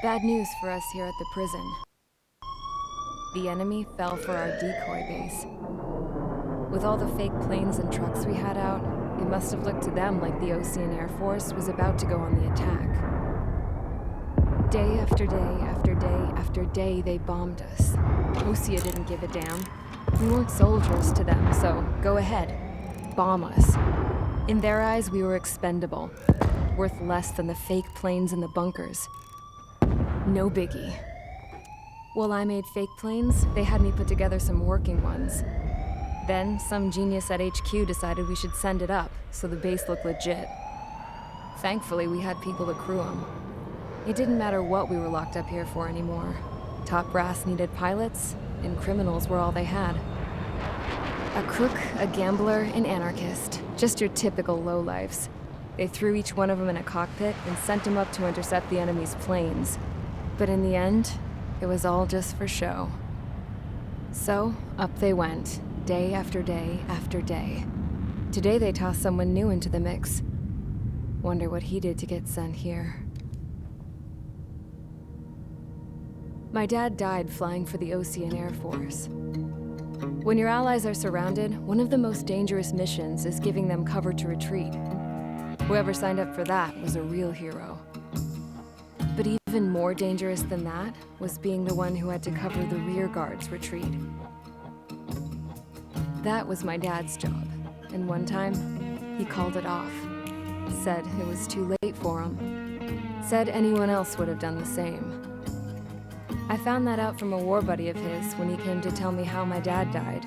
Bad news for us here at the prison. The enemy fell for our decoy base. With all the fake planes and trucks we had out, it must have looked to them like the Ocean Air Force was about to go on the attack. Day after day after day after day, they bombed us. Osea didn't give a damn. We weren't soldiers to them, so go ahead. Bomb us. In their eyes, we were expendable. Worth less than the fake planes in the bunkers. No biggie. While I made fake planes, they had me put together some working ones. Then, some genius at HQ decided we should send it up, so the base looked legit. Thankfully, we had people to crew them. It didn't matter what we were locked up here for anymore. Top brass needed pilots, and criminals were all they had. A crook, a gambler, an anarchist. Just your typical lowlifes. They threw each one of them in a cockpit and sent them up to intercept the enemy's planes. But in the end, it was all just for show. So, up they went, day after day after day. Today they tossed someone new into the mix. Wonder what he did to get sent here. My dad died flying for the Ocean Air Force. When your allies are surrounded, one of the most dangerous missions is giving them cover to retreat. Whoever signed up for that was a real hero. But even more dangerous than that was being the one who had to cover the rear guard's retreat. That was my dad's job, and one time, he called it off. Said it was too late for him. Said anyone else would have done the same. I found that out from a war buddy of his when he came to tell me how my dad died.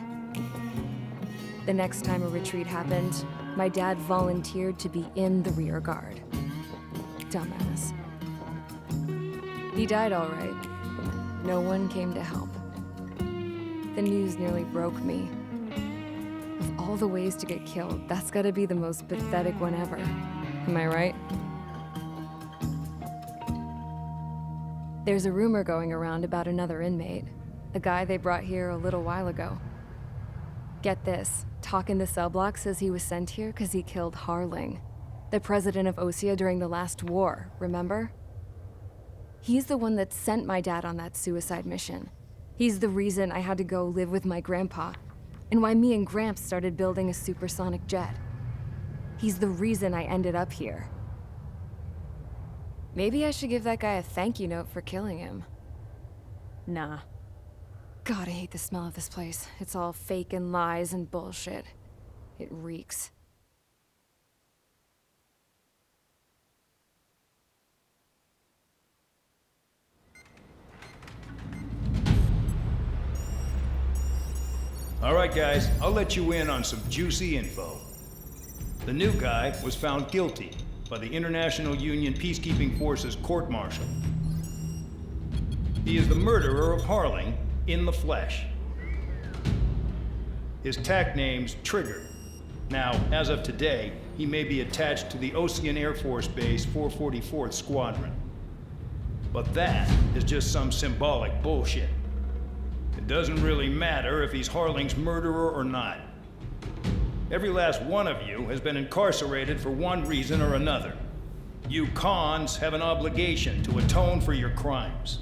The next time a retreat happened, my dad volunteered to be in the rear guard. Dumbass. He died all right. No one came to help. The news nearly broke me. Of all the ways to get killed, that's gotta be the most pathetic one ever. Am I right? There's a rumor going around about another inmate. A guy they brought here a little while ago. Get this, Talk in the cell block says he was sent here because he killed Harling, the president of Osea during the last war, remember? He's the one that sent my dad on that suicide mission. He's the reason I had to go live with my grandpa, and why me and Gramps started building a supersonic jet. He's the reason I ended up here. Maybe I should give that guy a thank you note for killing him. Nah. God, I hate the smell of this place. It's all fake and lies and bullshit. It reeks. All right, guys, I'll let you in on some juicy info. The new guy was found guilty by the International Union Peacekeeping Forces court-martial. He is the murderer of Harling in the flesh. His TAC name's Trigger. Now, as of today, he may be attached to the Ocean Air Force Base 444th Squadron. But that is just some symbolic bullshit. It doesn't really matter if he's Harling's murderer or not. Every last one of you has been incarcerated for one reason or another. You cons have an obligation to atone for your crimes.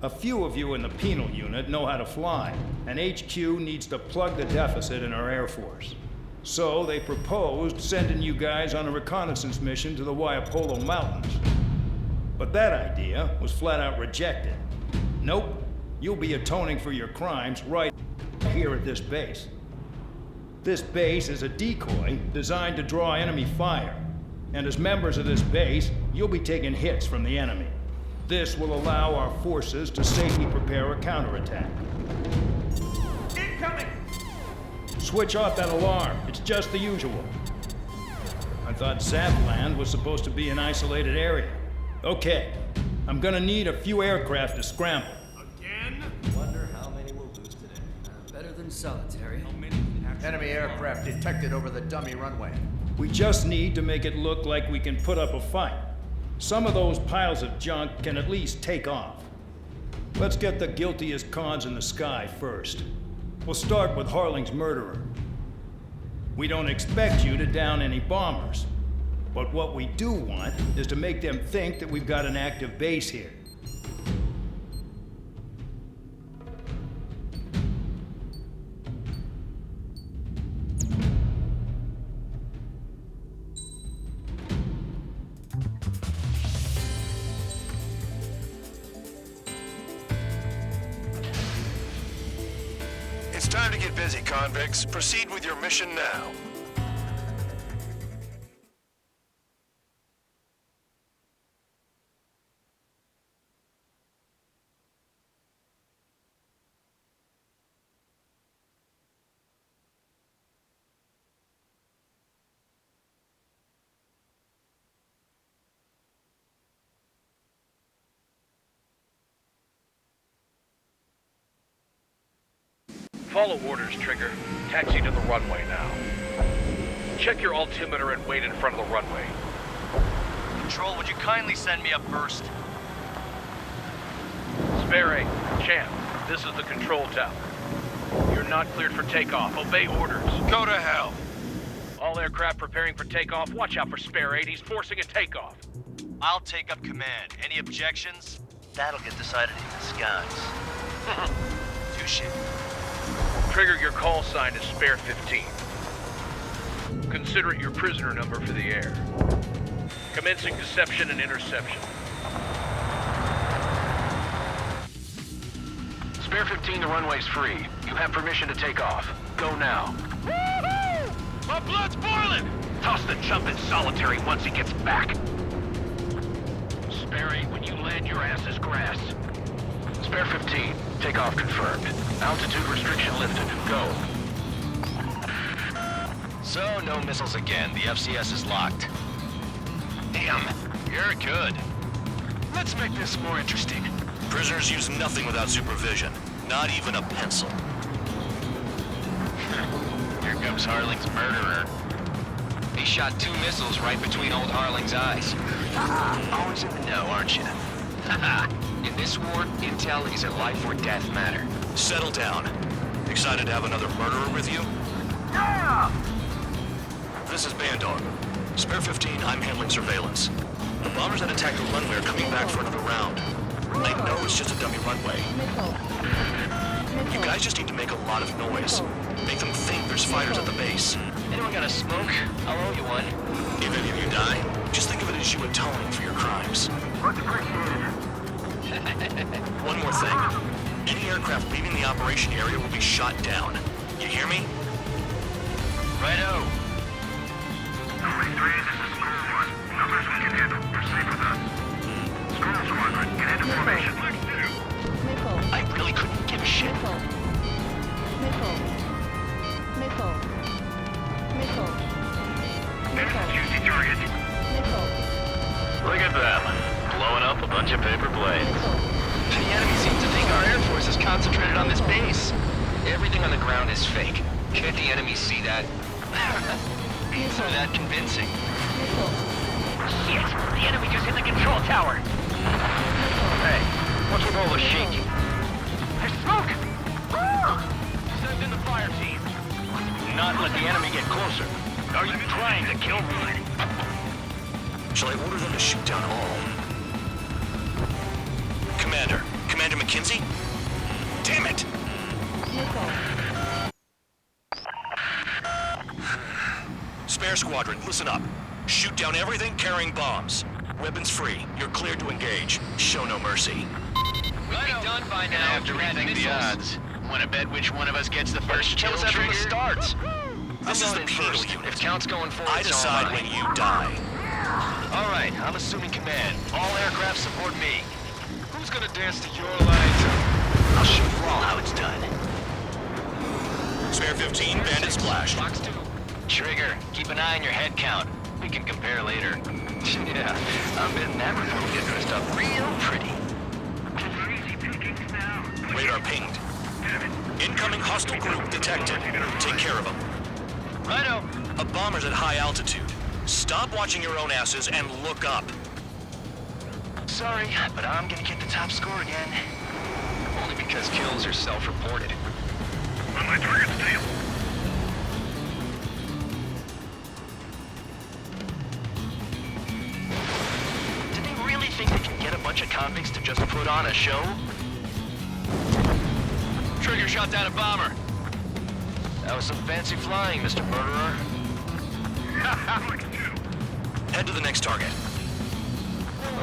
A few of you in the penal unit know how to fly, and HQ needs to plug the deficit in our Air Force. So they proposed sending you guys on a reconnaissance mission to the Waiapolo Mountains. But that idea was flat out rejected. Nope, you'll be atoning for your crimes right here at this base. This base is a decoy designed to draw enemy fire, and as members of this base, you'll be taking hits from the enemy. This will allow our forces to safely prepare a counterattack. Incoming! Switch off that alarm. It's just the usual. I thought Zapland was supposed to be an isolated area. Okay, I'm gonna need a few aircraft to scramble. Again? Wonder how many we'll lose today. Better than solitary. How many Enemy aircraft detected over the dummy runway. We just need to make it look like we can put up a fight. Some of those piles of junk can at least take off. Let's get the guiltiest cons in the sky first. We'll start with Harling's murderer. We don't expect you to down any bombers. But what we do want is to make them think that we've got an active base here. Prepare to get busy, convicts. Proceed with your mission now. Follow orders, Trigger. Taxi to the runway now. Check your altimeter and wait in front of the runway. Control, would you kindly send me up first? Spare 8, Champ, this is the control tower. You're not cleared for takeoff. Obey orders. Go to hell. All aircraft preparing for takeoff. Watch out for Spare 8. He's forcing a takeoff. I'll take up command. Any objections? That'll get decided in the skies. Touche. Trigger, your call sign is Spare 15. Consider it your prisoner number for the air. Commencing deception and interception. Spare 15, the runway's free. You have permission to take off. Go now. Woohoo! My blood's boiling! Toss the chump in solitary once he gets back. Spare 8, when you land, your ass is grass. Spare 15, takeoff confirmed. Altitude restriction lifted. Go. So, no missiles again. The FCS is locked. Damn, you're good. Let's make this more interesting. Prisoners use nothing without supervision. Not even a pencil. Here comes Harling's murderer. He shot 2 missiles right between old Harling's eyes. Always in the know, aren't you? In this war, intel is a life or death matter. Settle down. Excited to have another murderer with you? Yeah! This is Bandog. Spare 15, I'm handling surveillance. The bombers that attacked the runway are coming back for another round. I know it's just a dummy runway. You guys just need to make a lot of noise. Make them think there's fighters at the base. Anyone got a smoke? I'll owe you one. If any of you die, just think of it as you atoning for your crimes. Much appreciated. One more thing. Any aircraft leaving the operation area will be shot down. You hear me? Righto. 43, this is School 1. Numbers we can handle. Proceed with us. School Squadron, get into formation. I really couldn't give a shit. Next juicy target. Look at them. Blowing up a bunch of paper planes. The enemy seems to think our Air Force is concentrated on this base. Everything on the ground is fake. Can't the enemy see that? Isn't that convincing? Shit! The enemy just hit the control tower! Hey, what's with all the shaking? There's smoke! Send in the fire team. Not let the enemy get closer. Are you trying to kill me? Shall I order them to shoot down all? Commander McKenzie? Damn it! Spare squadron, listen up. Shoot down everything carrying bombs. Weapons free. You're cleared to engage. Show no mercy. We'll be done by now. Have to rethink the odds. Want to bet which one of us gets the first kill from the start? This is the penal unit. If count's going forward, I decide when you die. All right, I'm assuming command. All aircraft support me. Who's gonna dance to your lines? I'll show you all how it's done. Spare 15, bandit splash. Box 2. Trigger, keep an eye on your head count. We can compare later. Yeah, I'm betting that we're gonna get dressed up real pretty. Radar pinged. Incoming hostile group detected. Take care of them. Righto. A bomber's at high altitude. Stop watching your own asses and look up. Sorry, but I'm gonna get the top score again. Only because kills are self-reported. On my target steel. Did they really think they can get a bunch of convicts to just put on a show? Trigger shot down a bomber. That was some fancy flying, Mr. Murderer. Head to the next target.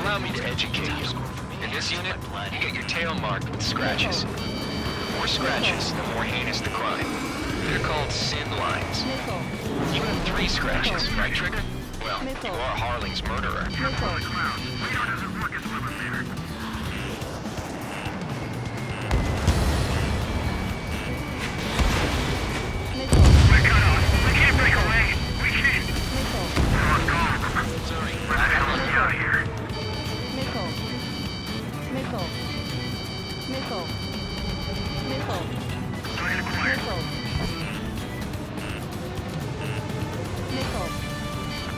Allow me to educate you. In this unit, you get your tail marked with scratches. The more scratches, the more heinous the crime. called sin lines. Missile. You have 3 scratches, right, Trigger? Well, Missile. you are Harling's murderer. Missile. Cloud. Radar doesn't work as well as there. Missile. We're cut off. We can't break away. We can't. Missile. Lost all of them. Sorry. Where the hell is he out of here? Missile. Missile. Missile. Missile. Target acquired. Missile. Missile.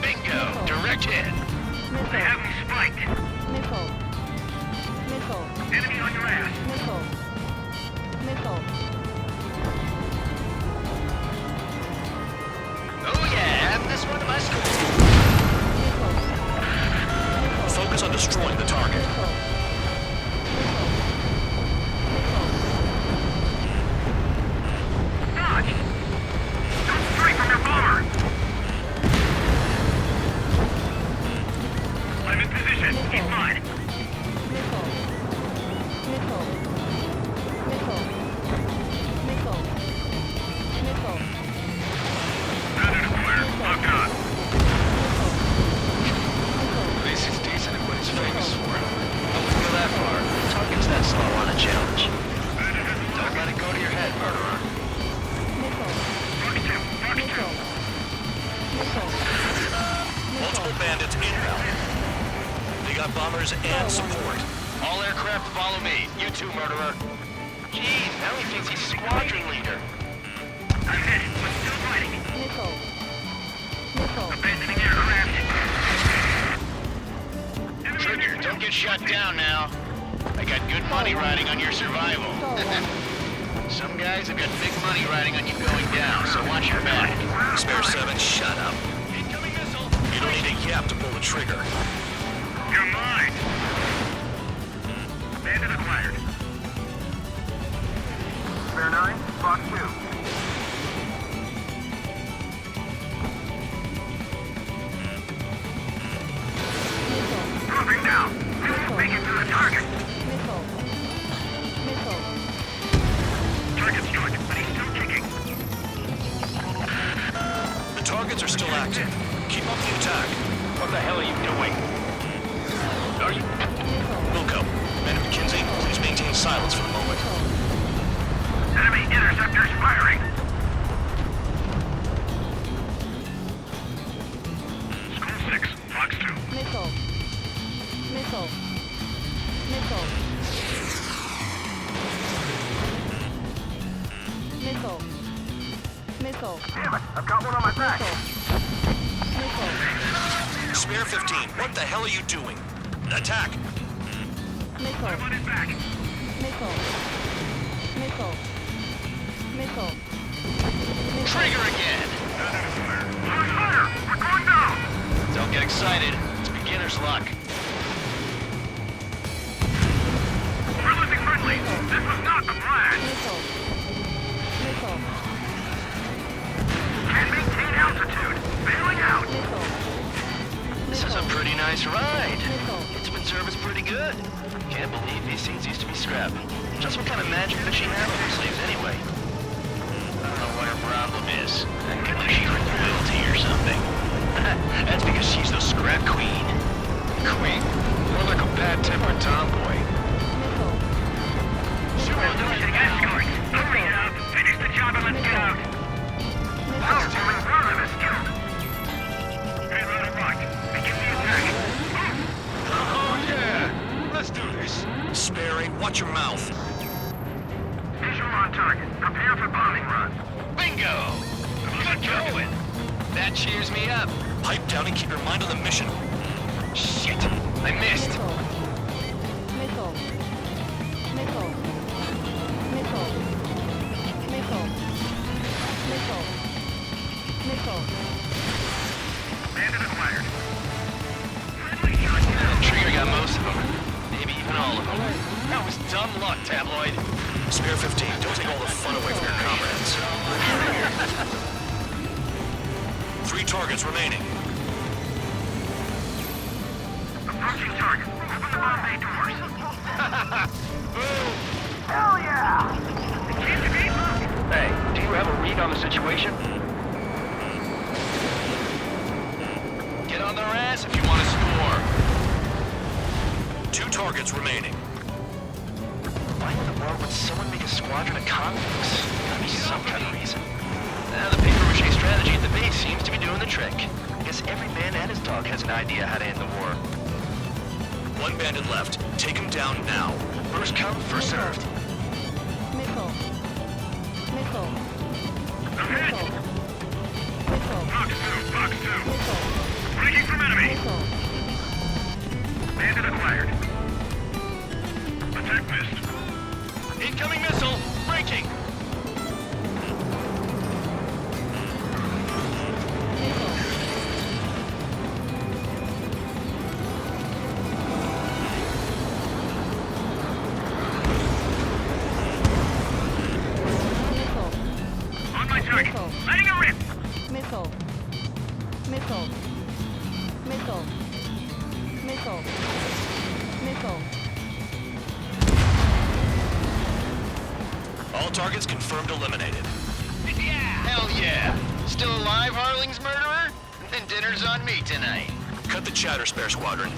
Bingo! Direct hit. They Missile. have me spiked. Missile. Missile. Enemy on your ass. Missile. Missile. Oh yeah, add this one to my score. Missile. Focus on destroying the target. Missile. Dodge. Don't stray from your bomber. I'm in position. Keep mine. Missile. Missile. Missile. Missile. Missile. Radar acquired. Locked on. This is decent at what he's famous for. I wouldn't go that far. Target's that slow on a challenge. Don't let it go to your head, murderer. Missile. Missile. Missile. Multiple bandits inbound. They got bombers and support. All aircraft follow me. You too, murderer. Jeez, now he thinks he's squadron leader. I'm hit, but still fighting. Missile. Missile. Abandoning aircraft. Trigger, don't get shut down now. I got good money riding on your survival. Some guys have got big money riding on you going down, so watch your back. Spare 7, shut up. Incoming missile. You don't need a yap to pull the trigger. You're mine. Bandit acquired. Spare 9, Fox 2. Dropping down. We won't make it to the target. Missile. Missile. Target struck, but he's still ticking. The targets are still active. Keep up the attack. What the hell are you doing? Are you? Wilco, men at McKinsey, please maintain silence for the moment. Enemy interceptors firing. School 6, Fox 2. Missile. Missile. Missile. Missile. Missile. Damn it, I've got one on my back. Missile. Spare 15, what the hell are you doing? Attack! Missile. I'm on his back. Missile. Missile. Missile. Trigger again. Lose fire! We're going down! Don't get excited. It's beginner's luck. We're losing friendly. This was not the plan. Missile. Missile. Can't maintain altitude. Bailing out. Missile. This is a pretty nice ride. Missile. Instrument service pretty good. Can't believe these seats used to be scrap. Just what kind of magic does she have up her sleeves anyway? I don't know what her problem is. Could be sheer loyalty or something. That's because she's the scrap queen. Queen? More like a bad-tempered tomboy. Missile. We're losing escort. Hurry up. Finish the job and let's get out. How's doing brother is killed. Hey, Rudder Rock. Begin the attack. Oh yeah! Let's do this. Spare 8, watch your mouth. Visual on target. Prepare for bombing run. Bingo! Good going. That cheers me up. Pipe down and keep your mind on the mission. Shit! I missed. Missile. Missile. Missile. Missile. Missile. Missile. Missile. Bandit acquired. Friendly shot down. Trigger got most of them. Maybe even all of them. That was dumb luck, Tabloid. Spare 15, don't take all the fun away from your comrades. 3 targets remaining. Approaching target. Open the bomb bay doors. Hell yeah! It can't be. Hey, do you have a read on the situation? Get on their ass if you want to score. 2 targets remaining. Why in the world would someone make a squadron of convicts? Gotta be some kind of reason. The paper-mache strategy at the base seems to be doing the trick. I guess every man and his dog has an idea how to end the war. 1 bandit left. Take him down now. First come, first served. Missile. Missile. Ahead! Missile. Fox 2, Missile. breaking from enemy. Missile. Bandit acquired. Attack missed. Incoming missile! Breaking! On my target. Missile. Letting a rip. Missile. Missile. Missile. Missile. Missile. All targets confirmed eliminated. Hell yeah! Still alive, Harling's murderer? Then dinner's on me tonight. Cut the chatter, Spare Squadron.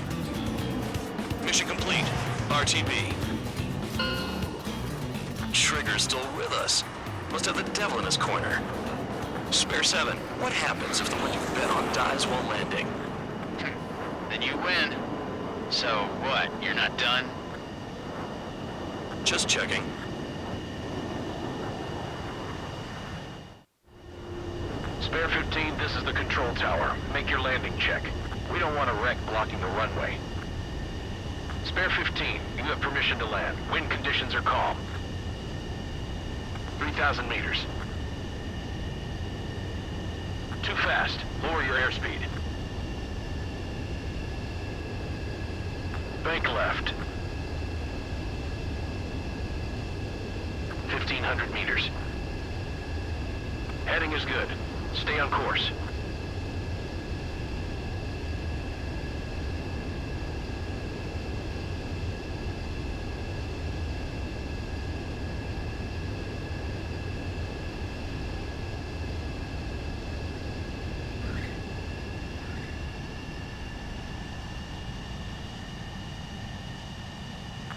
Mission complete. RTB. Trigger's still with us. Must have the devil in his corner. Spare 7, what happens if the one you've bet on dies while landing? Then you win. So what, you're not done? Just checking. Spare 15, this is the control tower. Make your landing check. We don't want a wreck blocking the runway. Spare 15, you have permission to land. Wind conditions are calm. 3,000 meters. Too fast. Lower your airspeed. Bank left. 1,500 meters. Heading is good. Stay on course.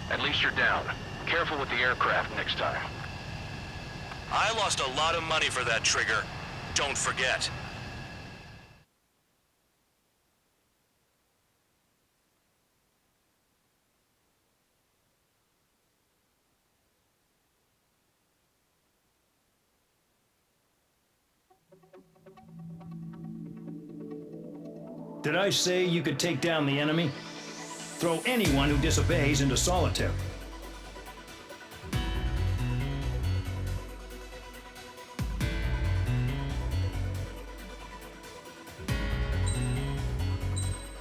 At least you're down. Careful with the aircraft next time. I lost a lot of money for that trigger. Don't forget. Did I say you could take down the enemy? Throw anyone who disobeys into solitary.